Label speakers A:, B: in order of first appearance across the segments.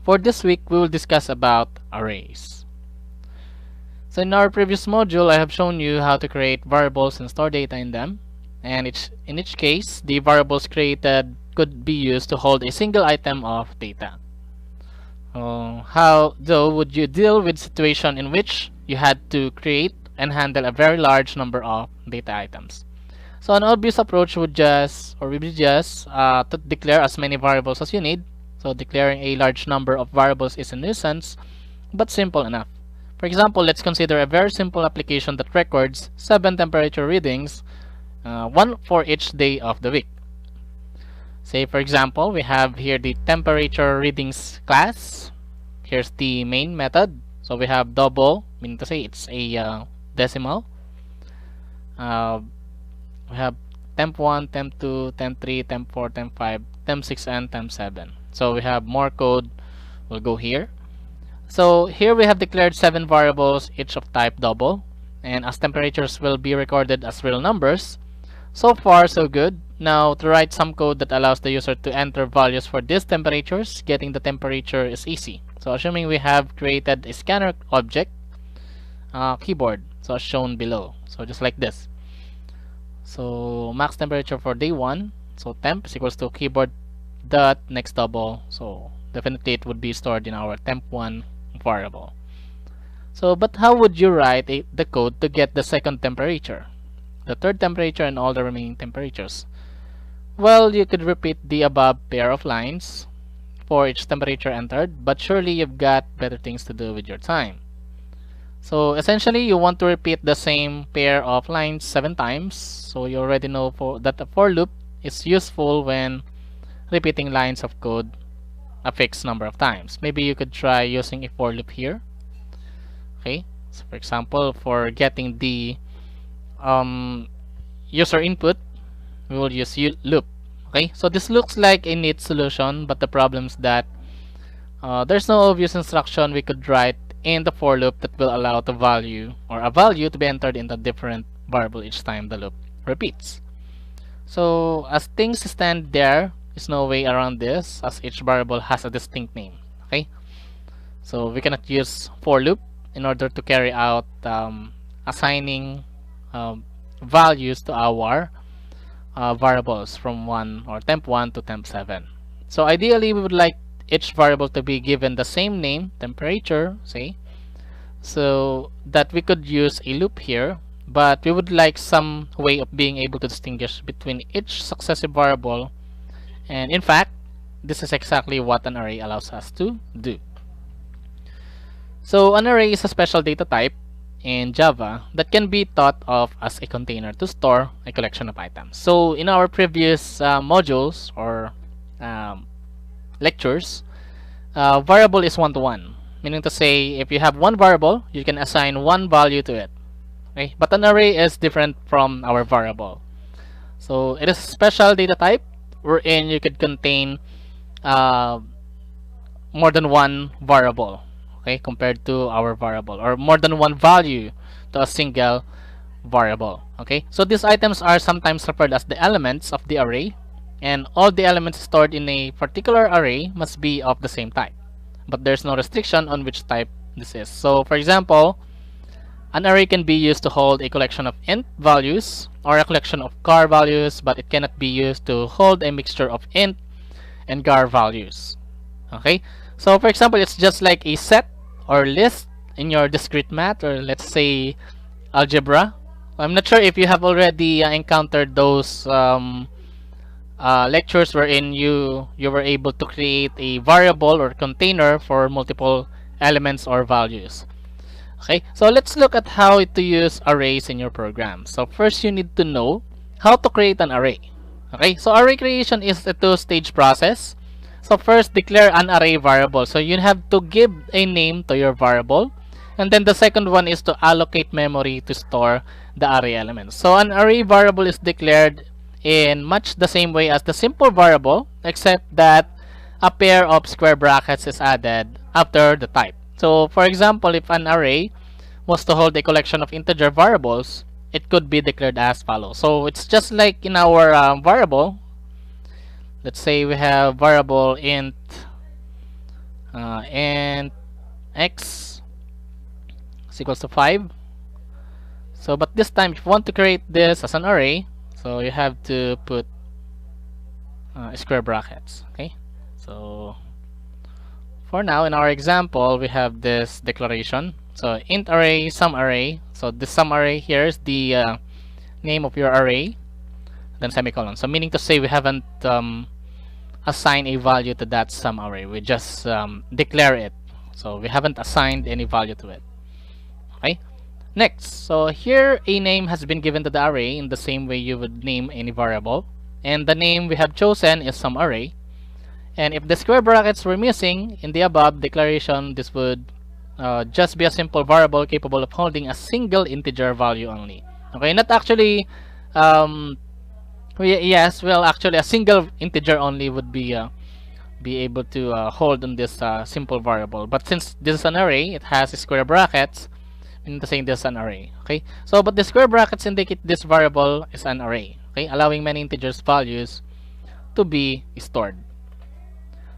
A: For this week, we will discuss about arrays. So in our previous module, I have shown you how to create variables and store data in them. And in each case, the variables created could be used to hold a single item of data. How, though, would you deal with situation in which you had to create and handle a very large number of data items? So an obvious approach would be just to declare as many variables as you need. So declaring a large number of variables is a nuisance, but simple enough. For example, let's consider a very simple application that records 7 temperature readings, one for each day of the week. Say for example, we have here the temperature readings class. Here's the main method. So we have double, meaning to say it's a decimal. We have temp1, temp2, temp3, temp4, temp5, temp6, and temp7. So we have more code. We'll go here. So here we have declared 7 variables, each of type double, and as temperatures will be recorded as real numbers. So far, so good. Now to write some code that allows the user to enter values for these temperatures, getting the temperature is easy. So assuming we have created a scanner object, keyboard, so as shown below. So just like this. So max temperature for day 1, so temp is equals to keyboard dot next double. So definitely it would be stored in our temp1 variable. So but how would you write the code to get the second temperature, the third temperature, and all the remaining temperatures? Well, you could repeat the above pair of lines for each temperature entered, but surely you've got better things to do with your time. So essentially, you want to repeat the same pair of lines 7 times. So you already know that a for loop is useful when repeating lines of code a fixed number of times. Maybe you could try using a for loop here. Okay, so for example, for getting the user input, we will use loop. Okay, so this looks like a neat solution, but the problem is that there's no obvious instruction we could write in the for loop that will allow a value to be entered in a different variable each time the loop repeats. So as things stand, there is no way around this, as each variable has a distinct name. Okay, so we cannot use for loop in order to carry out assigning values to our variables from temp1 to temp7. So ideally, we would like each variable to be given the same name, temperature, say, so that we could use a loop here, but we would like some way of being able to distinguish between each successive variable. And in fact, this is exactly what an array allows us to do. So an array is a special data type in Java that can be thought of as a container to store a collection of items. So in our previous modules or lectures, variable is one-to-one, meaning to say if you have one variable, you can assign one value to it. Okay? But an array is different from our variable. So it is a special data type wherein you could contain more than one variable, okay, compared to our variable, or more than one value to a single variable. Okay, so these items are sometimes referred as the elements of the array, and all the elements stored in a particular array must be of the same type, but there's no restriction on which type this is. So for example, an array can be used to hold a collection of int values or a collection of char values, but it cannot be used to hold a mixture of int and char values. Okay, so for example, it's just like a set or list in your discrete math, or let's say algebra. I'm not sure if you have already encountered those lectures wherein you were able to create a variable or container for multiple elements or values. Okay, so let's look at how to use arrays in your program. So first, you need to know how to create an array. Okay, so array creation is a two-stage process. So first, declare an array variable. So you have to give a name to your variable, and then the second one is to allocate memory to store the array elements. So an array variable is declared in much the same way as the simple variable, except that a pair of square brackets is added after the type. So for example, if an array was to hold a collection of integer variables, it could be declared as follows. So it's just like in our variable. Let's say we have variable int and x is equals to 5. So but this time if you want to create this as an array, so you have to put square brackets. Okay, so for now in our example we have this declaration. So int array sum array. So this sum array here is the name of your array, then semicolon. So meaning to say we haven't assigned a value to that sum array. We just declare it. So we haven't assigned any value to it. Okay. Next, so here a name has been given to the array in the same way you would name any variable, and the name we have chosen is sum array. And if the square brackets were missing in the above declaration, this would just be a simple variable capable of holding a single integer value only. Okay, not actually yes, well actually a single integer only would be able to hold on this simple variable. But since this is an array, it has square brackets, meaning to say this is an array. Okay, so but the square brackets indicate this variable is an array. Okay, allowing many integers values to be stored.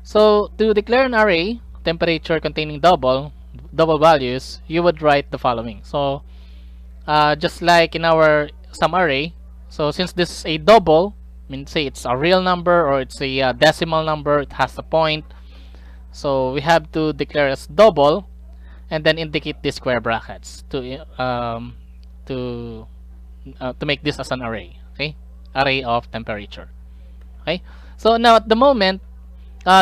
A: So to declare an array temperature containing double values, you would write the following. So just like in our sum array, so since this is a double, I mean say it's a real number or it's a decimal number, it has a point, so we have to declare as double and then indicate the square brackets to make this as an array. Okay, array of temperature. Okay, so now at the moment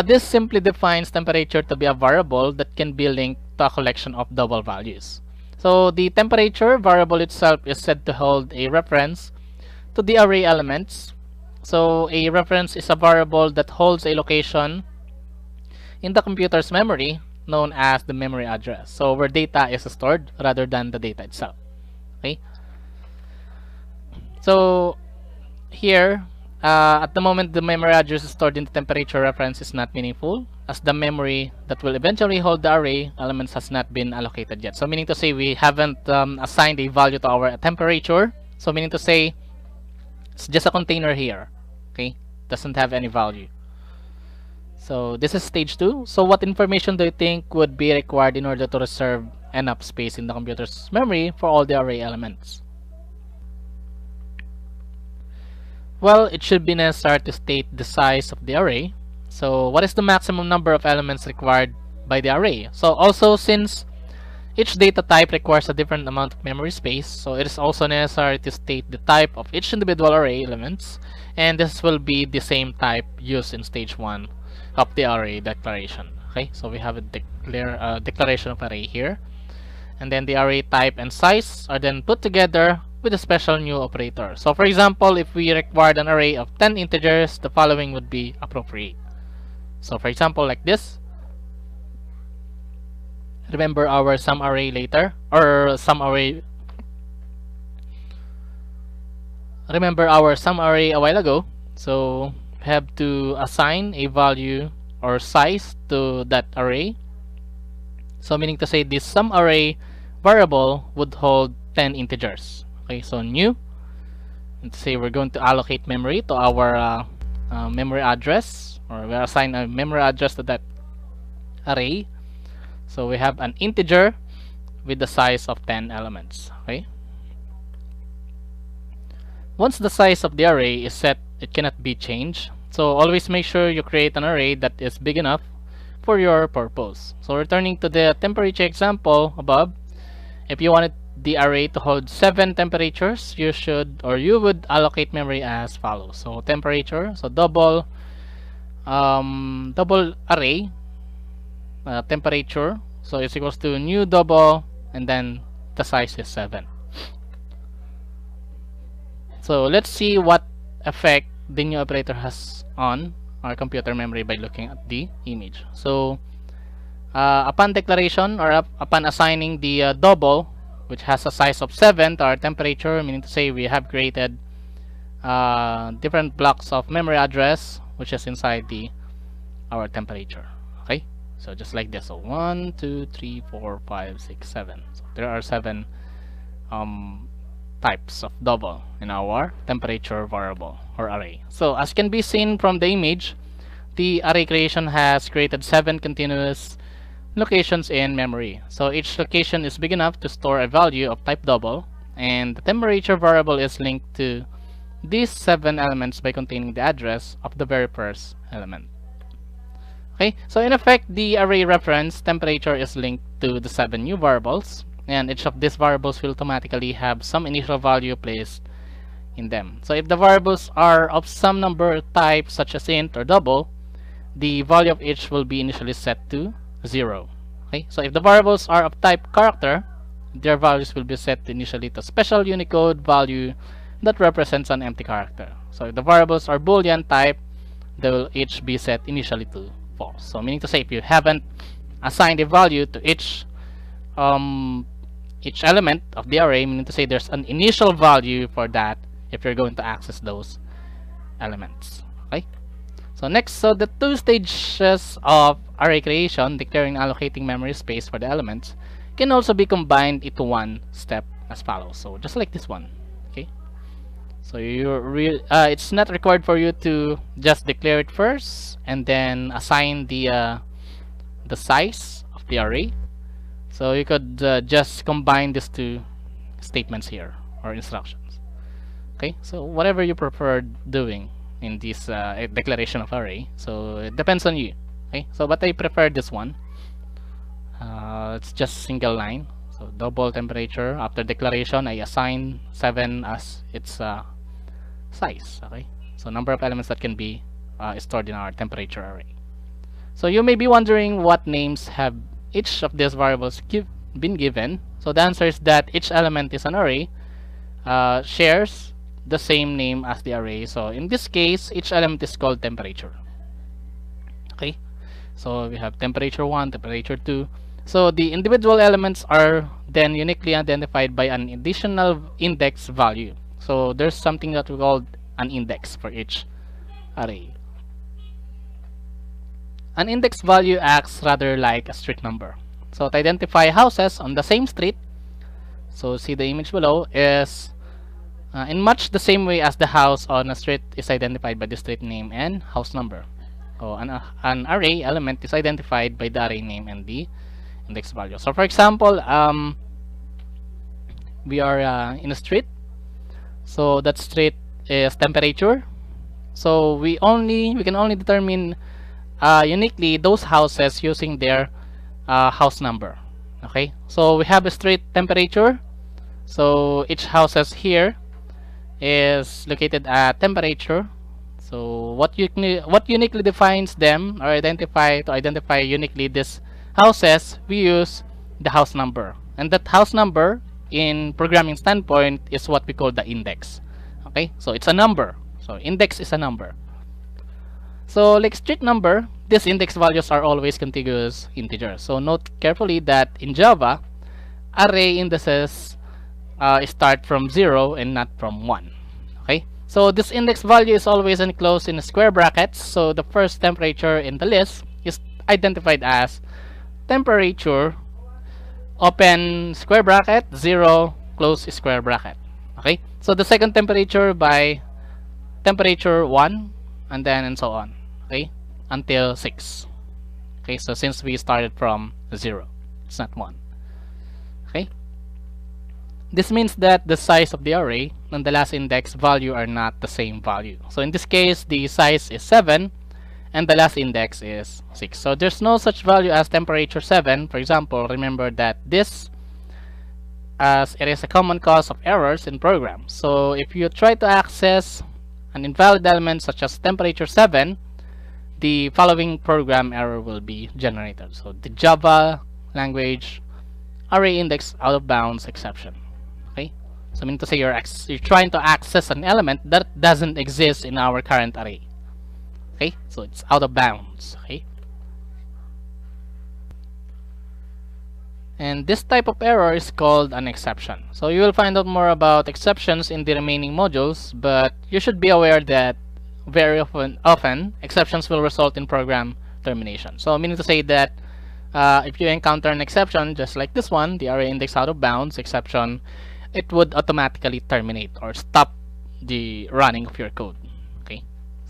A: this simply defines temperature to be a variable that can be linked to a collection of double values. So the temperature variable itself is said to hold a reference to the array elements. So a reference is a variable that holds a location in the computer's memory known as the memory address. So where data is stored rather than the data itself. Okay. So here at the moment the memory address stored in the temperature reference is not meaningful, as the memory that will eventually hold the array elements has not been allocated yet. So meaning to say we haven't assigned a value to our temperature. So meaning to say it's just a container here. Okay, doesn't have any value. So this is stage 2. So what information do you think would be required in order to reserve enough space in the computer's memory for all the array elements? Well, it should be necessary to state the size of the array. So what is the maximum number of elements required by the array? So also, since each data type requires a different amount of memory space, so it is also necessary to state the type of each individual array elements, and this will be the same type used in stage 1 of the array declaration. Okay, so we have a declaration of array here, and then the array type and size are then put together with a special new operator. So for example, if we required an array of 10 integers, the following would be appropriate. So for example, like this. Remember our sum array later, or sum array. Remember our sum array a while ago. So we have to assign a value or size to that array. So meaning to say this sum array variable would hold 10 integers. Okay, so new. And say we're going to allocate memory to our memory address, or we assign a memory address to that array. So we have an integer with the size of 10 elements. Okay. Once the size of the array is set, it cannot be changed. So always make sure you create an array that is big enough for your purpose. So returning to the temperature example above, if you wanted the array to hold 7 temperatures, you would allocate memory as follows. So temperature, so double array temperature, so it's equals to new double, and then the size is 7. So let's see what effect the new operator has on our computer memory by looking at the image. So upon declaration, or upon assigning the double, which has a size of 7 to our temperature, meaning to say we have created different blocks of memory address which is inside our temperature. Okay, so just like this. So 1 2 3 4 5 6 7. So there are 7 types of double in our temperature variable or array. So as can be seen from the image, the array creation has created 7 continuous locations in memory. So each location is big enough to store a value of type double, and the temperature variable is linked to these 7 elements by containing the address of the very first element. Okay, so in effect, the array reference temperature is linked to the 7 new variables, and each of these variables will automatically have some initial value placed in them. So if the variables are of some number type such as int or double, the value of each will be initially set to 0. Okay, so if the variables are of type character, their values will be set initially to special Unicode value that represents an empty character. So if the variables are Boolean type, they will each be set initially to false. So meaning to say, if you haven't assigned a value to each element of the array, meaning to say there's an initial value for that if you're going to access those elements. Okay. So next, so the 2 stages of array creation, declaring and allocating memory space for the elements, can also be combined into one step as follows. So just like this one. Okay. So it's not required for you to just declare it first and then assign the size of the array. So you could just combine these 2 statements here, or instructions. Okay, so whatever you prefer doing in this declaration of array, so it depends on you. Okay, so but I prefer this one. It's just single line. So double temperature. After declaration, I assign 7 as its size. Okay, so number of elements that can be stored in our temperature array. So you may be wondering what names have each of these variables been given. So the answer is that each element is an array, shares the same name as the array. So in this case, each element is called temperature. Okay, so we have temperature 1, temperature 2. So the individual elements are then uniquely identified by an additional index value. So there's something that we call an index for each array. An index value acts rather like a street number. So to identify houses on the same street, so see the image below, is in much the same way as the house on a street is identified by the street name and house number. So an array element is identified by the array name and the index value. So for example, we are in a street, so that street is temperature. So we can only determine uniquely those houses using their house number. Okay, so we have a street temperature, so each houses here is located at temperature. So what uniquely defines them, or to identify uniquely these houses, we use the house number, and that house number in programming standpoint is what we call the index. Okay, so it's a number, so index is a number. So like street number, these index values are always contiguous integers. So note carefully that in Java, array indices start from 0 and not from 1. Okay, so this index value is always enclosed in square brackets. So the first temperature in the list is identified as temperature, open square bracket, 0, close square bracket. Okay, so the second temperature by temperature 1, and so on. Okay, until 6. Okay, so since we started from 0, it's not 1. Okay, this means that the size of the array and the last index value are not the same value. So in this case, the size is 7 and the last index is 6. So there's no such value as temperature 7. For example, remember that this, as it is a common cause of errors in programs. So if you try to access an invalid element such as temperature 7, the following program error will be generated. So the Java language array index out of bounds exception. Okay, so I mean to say you're trying to access an element that doesn't exist in our current array. Okay, so it's out of bounds. Okay, and this type of error is called an exception. So you will find out more about exceptions in the remaining modules, but you should be aware that very often exceptions will result in program termination. So meaning to say that if you encounter an exception just like this one, the array index out of bounds exception, it would automatically terminate or stop the running of your code. Okay,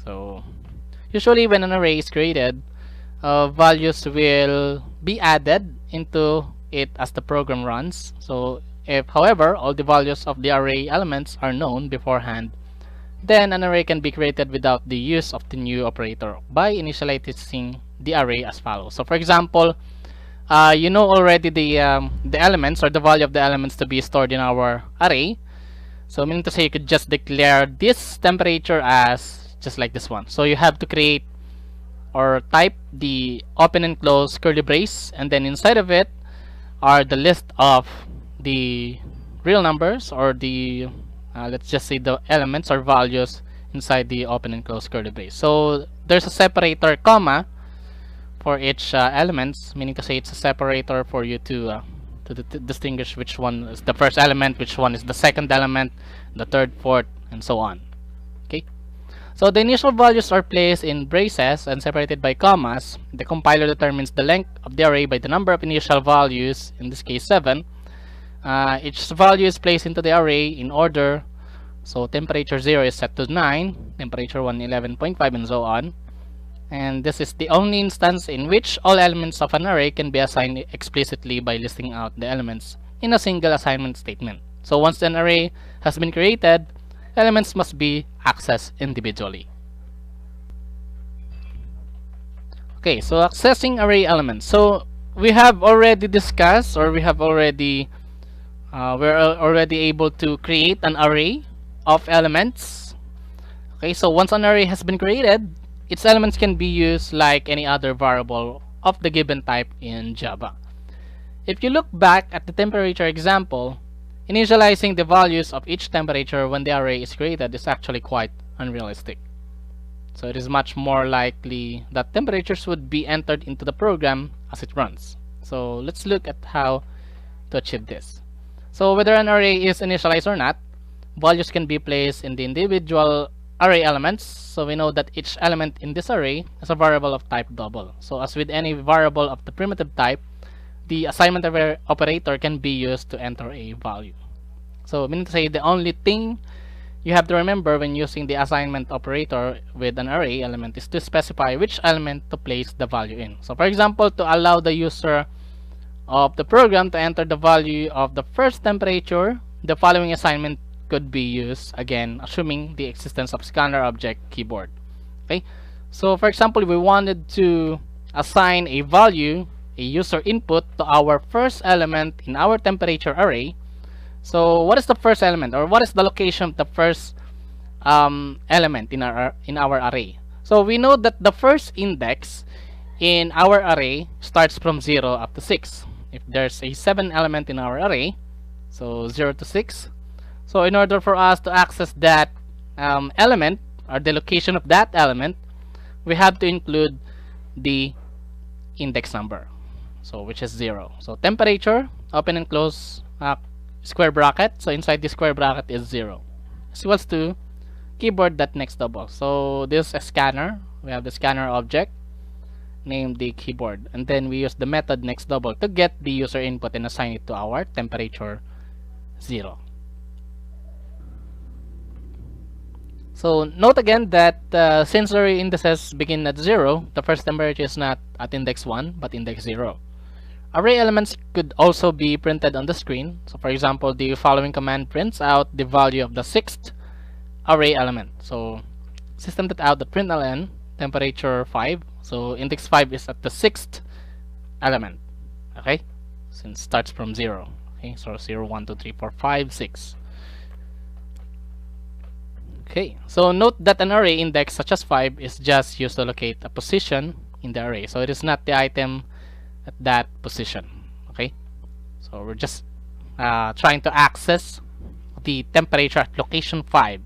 A: so usually when an array is created, values will be added into it as the program runs. So if, however, all the values of the array elements are known beforehand, then an array can be created without the use of the new operator by initializing the array as follows. So for example, you know already the elements or the value of the elements to be stored in our array. So meaning to say, you could just declare this temperature as just like this one. So you have to create or type the open and close curly brace, and then inside of it are the list of the real numbers, or the let's just say the elements or values inside the open and close curly brace. So there's a separator comma for each elements, meaning to say it's a separator for you to distinguish which one is the first element, which one is the second element, the third, fourth, and so on. Okay, so the initial values are placed in braces and separated by commas. The compiler determines the length of the array by the number of initial values, in this case 7. Each value is placed into the array in order. So temperature 0 is set to 9, temperature 1 11.5, and so on. And this is the only instance in which all elements of an array can be assigned explicitly by listing out the elements in a single assignment statement. So once an array has been created, elements must be accessed individually. Okay, so accessing array elements. So we have already discussed, or we're already able to create an array of elements. Okay, so once an array has been created, its elements can be used like any other variable of the given type in Java. If you look back at the temperature example, initializing the values of each temperature when the array is created is actually quite unrealistic. So it is much more likely that temperatures would be entered into the program as it runs. So let's look at how to achieve this. So whether an array is initialized or not, values can be placed in the individual array elements. So we know that each element in this array is a variable of type double. So as with any variable of the primitive type, the assignment operator can be used to enter a value. So meaning to say, the only thing you have to remember when using the assignment operator with an array element is to specify which element to place the value in. So for example, to allow the user of the program to enter the value of the first temperature, the following assignment could be used, again assuming the existence of scanner object keyboard. Okay, so for example, we wanted to assign a value, a user input, to our first element in our temperature array. So what is the first element, or what is the location of the first element in our array? So we know that the first index in our array starts from 0 up to 6. If there's a 7 element in our array, so 0 to 6. So in order for us to access that element, or the location of that element, we have to include the index number, so which is 0. So temperature, open and close square bracket, so inside the square bracket is 0, is equals to keyboard.next double. So this is a scanner. We have the scanner object named the keyboard, and then we use the method next double to get the user input and assign it to our temperature 0. So note again that since array indices begin at 0, the first temperature is not at index 1 but index 0. Array elements could also be printed on the screen. So for example, the following command prints out the value of the 6th array element. So system.out.println temperature 5. So index 5 is at the 6th element. Okay, since it starts from 0. Okay, so 0, 1, 2, 3, 4, 5, 6. Okay, so note that an array index such as 5 is just used to locate a position in the array. So it is not the item at that position. Okay, so we're just trying to access the temperature at location 5.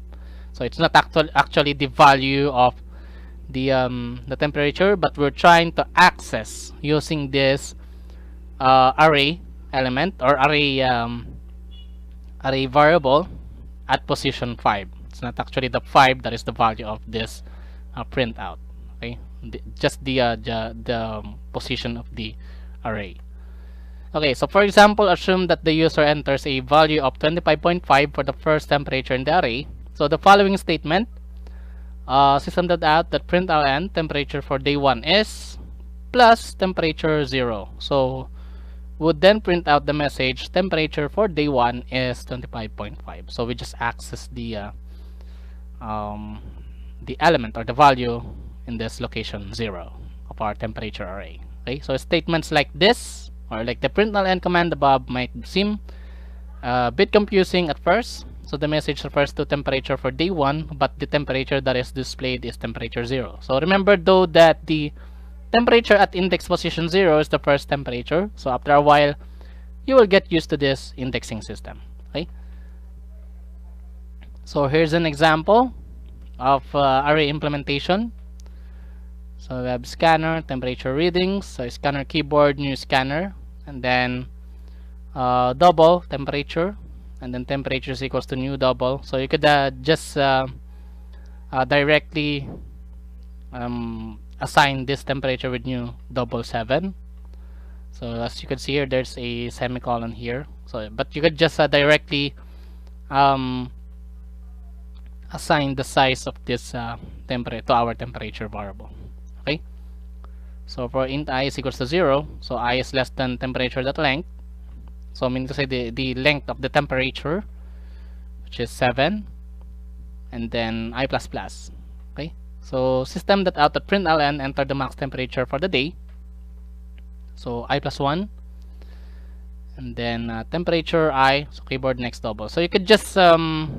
A: So it's not actually the value of the temperature, but we're trying to access using this array element, or array variable at position 5. It's not actually the 5 that is the value of this printout. Okay, just the position of the array. Okay, so for example, assume that the user enters a value of 25.5 for the first temperature in the array. So the following statement, system.out.println temperature for day 1 is plus temperature 0. So would then print out the message temperature for day 1 is 25.5. So we just access um, the element or the value in this location 0 of our temperature array. Okay, so statements like this or like the println command above might seem a bit confusing at first. So the message refers to temperature for day 1, but the temperature that is displayed is temperature 0. So remember though that the temperature at index position 0 is the first temperature. So after a while, you will get used to this indexing system. Okay. So here's an example of array implementation. So we have scanner, temperature readings, so scanner keyboard, new scanner, and then double temperature, and then temperature is equals to new double. So you could just directly assign this temperature with new double 7. So as you can see here, there's a semicolon here. So but you could just directly assign the size of this temperature to our temperature variable. Okay. So for int I is equals to 0, so I is less than temperature dot length. So meaning to say the length of the temperature, which is 7, and then I plus plus. Okay. So system.out.println enter the max temperature for the day. So I plus 1, and then temperature I, so keyboard next double. So you could just try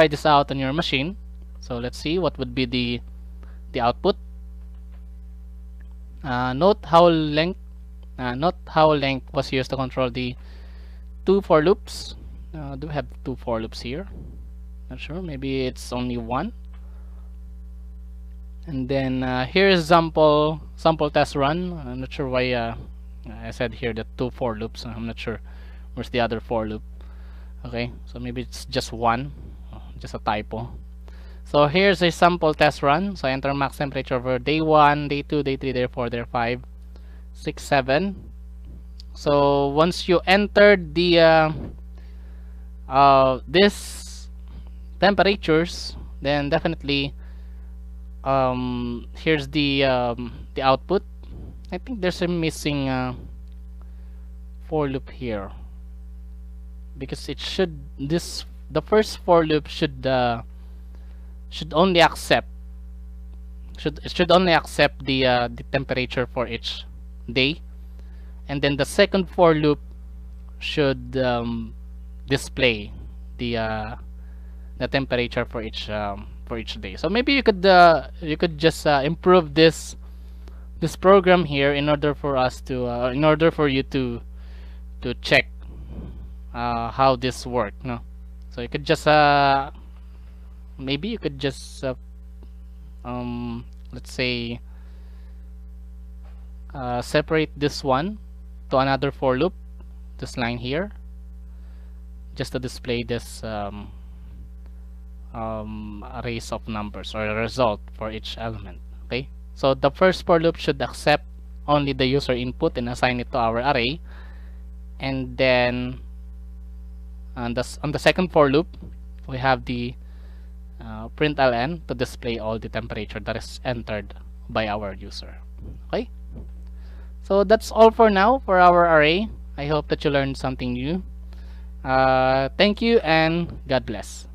A: this out on your machine. So let's see what would be the output. Note how length was used to control the 2 for loops. Do we have 2 for loops here? Not sure. Maybe it's only 1. And then here is sample test run. I'm not sure why I said here that 2 for loops. I'm not sure where's the other for loop. Okay, so maybe it's just 1, just a typo. So here's a sample test run. So enter max temperature for day 1, day 2, day 3, day 4, day 5, 6, 7. So once you entered the this temperatures, then definitely here's the output. I think there's a missing for loop here, because it should the first for loop should only accept the temperature for each day, and then the second for loop should display the temperature for each day. So maybe you could just improve this program here in order for us to in order for you to check how this work. No, so you could just maybe you could just let's say separate this one to another for loop, this line here, just to display this arrays of numbers or a result for each element. Okay, so the first for loop should accept only the user input and assign it to our array, and then on the second for loop we have the println to display all the temperature that is entered by our user. Okay, so that's all for now for our array. I hope that you learned something new. Thank you and God bless.